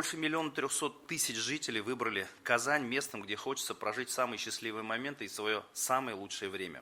Больше 1,3 миллиона жителей выбрали Казань местом, где хочется прожить самые счастливые моменты и свое самое лучшее время.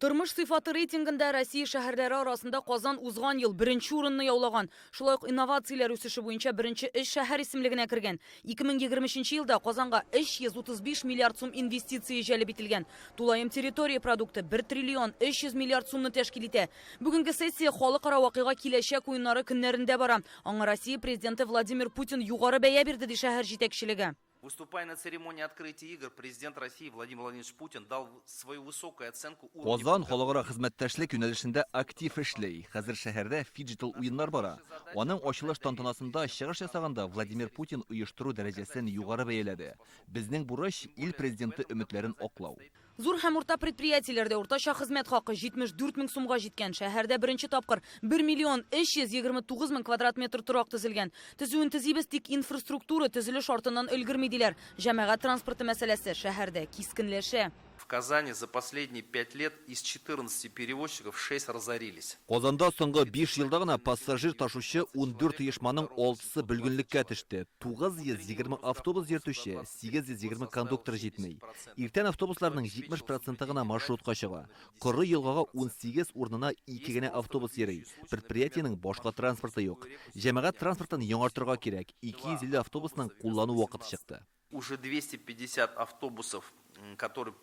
Turmuş sıfatı reytinginde Россия şehirleri arasında Kazan uzgan yıl birinci urununu yaulagan. Şulay innovatsiyalar ösüşü boyunca birinci iş şehir isimligine kirgen. 2023 yılda Kazan'a 535 milyar sum investitsiya jalb etilgan. Tulayım territoriya produkti 1 trilyon 500 milyar sumni teşkil ete. Bugünkü sessiya xalqaro vaqiga kelajak oyunlari kunlarında bara. Аңа Россия президенти Владимир Путин yuqori бәя берди ди шәһәр җитәкчелеге. Выступая на церемонии открытия игр, президент России Владимир Владимирович Путин дал свою высокую оценку Казан халыкара хезмәттәшлек юнәлешендә актив эшләй. Хәзер шәһәрдә фиджитал уеннар бара. Аның ачылыш тантанасында чыгыш ясаганда Владимир Путин оештыру дәрәҗәсен югары бәяләде. Безнең бурыч ил президенты өметләрен аклау. Зур һәм урта предприятиеләрдә уртача хезмәт хакы 74 мең сумга җиткән. Шәһәрдә беренче тапкыр 1 миллион 329 мең квадрат метр торак төзелгән. Төзүен төзибез, тик инфраструктура төзелеш артыннан өлгермидиләр. Җәмәгать транспорты мәсьәләсе шәһәрдә кискенләшә. В Казани за последние 5 лет из 14 перевозчиков 6 разорились. Казанда соңгы 5 елда гына пассажир ташучы 14 оешманың 6-сы бөлгенлеккә төште. 920 автобус йөртүче, 820 кондуктор җитмей. Иртән автобусларның 70% гына маршрутка чыга. Коры елгага 18 урынына 2 генә автобус йөри. Предприятиянең башка транспорты юк. Җәмәгать транспортын яңартырга кирәк. 250 автобусның куллану вакыты чыкты. Уже 250 автобусов, которые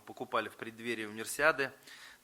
покупали в преддверии универсиады,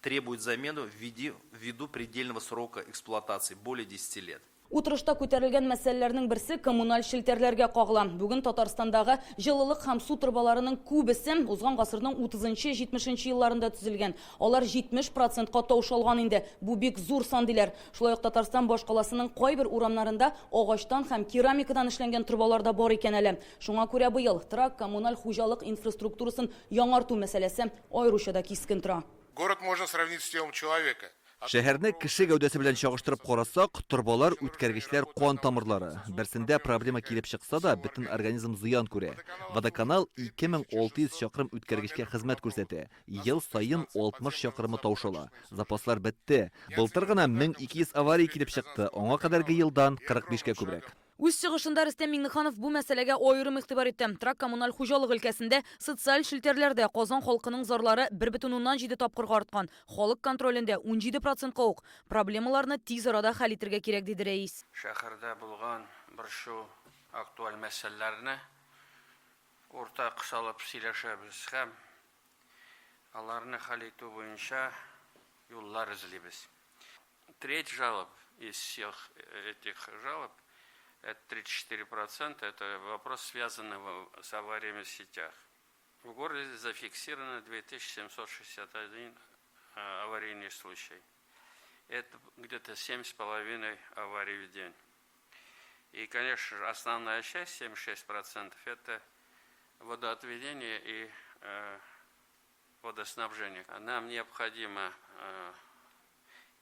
требуют замену ввиду предельного срока эксплуатации, более 10 лет. Утырышта күтәрелгән мәсьәләләрнең берсе коммуналь шелтерләргә кагыла. Бүген Татарстандагы җылылык һәм су трубаларының күбесе узган гасырның 30-70 елларында төзелгән. Алар 70%ка таушалган инде. Бу бик зур сан диләр. Шулай ук Татарстан башкаласының кайбер урамнарында агачтан һәм керамикадан эшләнгән трубалар да бар икән әле. Шуңа күрә быел торак коммуналь хуҗалык инфраструктурасын яңарту мәсьәләсе аеруча да кискен тора. Город можно сравнить с телом человека. Шәһәрне кеше гәүдәсе белән чагыштырып карасак, торбалар, үткәргечләр, кан тамырлары. Берсендә проблема килеп чыкса да, бөтен организм зыян күрә. Водоканал 2600 чакрым үткәргечкә хезмәт күрсәтә. Ел саен 60 чакрымы таушала. Запаслар бетте. Былтыр гына 1200 авария килеп чыкты. Аңа кадәрге елдан 45-кә күбрәк. Үз чыгышында Рөстәм Миңнеханов бу мәсьәләгә аерым игътибар итте. Трак коммуналь хуҗалык өлкәсендә социаль шелтерләрдә Казан халкының зарлары 1,7 тапкырга арткан. Халык контролендә 17%-ка ук. Проблемаларны тиз арада хәл итәргә кирәк диде рәис. Шәһәрдә булган бер шу актуаль мәсьәләләрне уртак салып сөйләшәбез һәм аларны хәл итү буенча юллар эзлибез. Треть жалоб из всех этих жалоб, это 34%, это вопрос, связанный с авариями в сетях. В городе зафиксировано 2761 аварийный случай. Это где-то 7,5 аварий в день. И, конечно, основная часть, 76%, это водоотведение и водоснабжение. Нам необходимо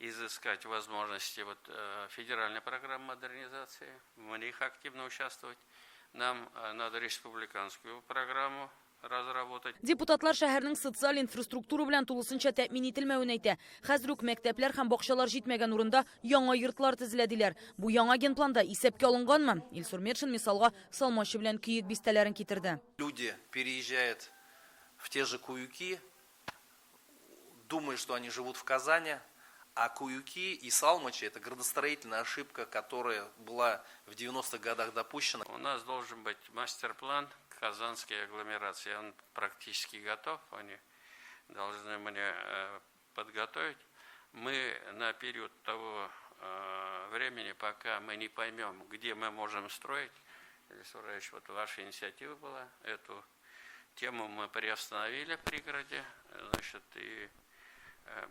изыскать возможности федеральной программы модернизации, в них активно участвовать. Нам надо республиканскую программу разработать. Депутатлар шәһәрнең социаль инфраструктура белән тулысынча тәэмин ителмәвен әйтә. Хәзер үк мәктәпләр һәм бакчалар җитмәгән урында яңа йортлар төзеләдиләр. Бу яңа генпланда исәпкә алынганмы? Илсур Метшин мисалга Салмачы белән Күйек бистәләрен китерде. Люди переезжают в те же Куюки, думают, что они живут в Казани. А Куюки и Салмачи – это градостроительная ошибка, которая была в 90-х годах допущена. У нас должен быть мастер-план казанской агломерации. Он практически готов. Они должны мне подготовить. Мы на период того времени, пока мы не поймем, где мы можем строить, Илсур Ильич, вот ваша инициатива была, эту тему мы приостановили в пригороде, значит, и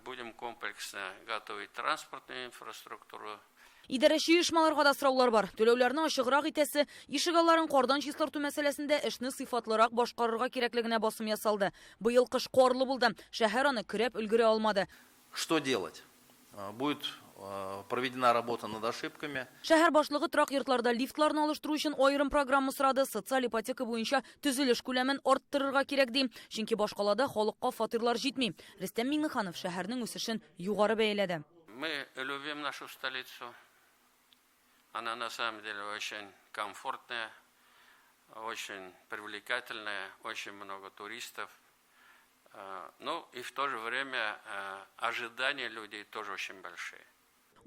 будем комплексно готовить транспортную инфраструктуру. Идарәче оешмаларга да сораулар бар. Төләүләрне ачыграк итәсе, ишегалларын кардан чистарту мәсьәләсендә эшне сыйфатлырак башкарырга кирәклегенә басым ясалды. Быел кыш карлы булды. Шәһәр аны көрәп өлгерә алмады. Что делать? Будет проведена работа над ошибками. Шәһәр башлыгы торак йортларда лифтларны алыштыру өчен аерым программа сорады. Социаль ипотека буенча төзелеш күләмен арттырырга кирәк ди. Чөнки башкалада халыкка фатирлар җитми. Рөстәм Миңнеханов шәһәрнең үсешен югары бәяләде. Мы любим нашу столицу. Она на самом деле очень комфортная. очень привлекательная, очень много туристов. Ну и в то же время ожидания людей тоже очень большие.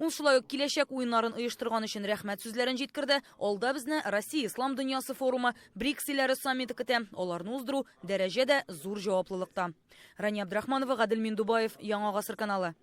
Ул шулай ук киләчәк уеннарын оештырган өчен рәхмәт сүзләрен җиткерде. Алда безне Россия Ислам дөньясы форумы, БРИКС илләре саммиты көтә. Аларны уздыру дәрәҗәдә зур җаваплылыкта. Рания Абдрахманова, Гадел Миндубаев, Яңа гасыр каналы.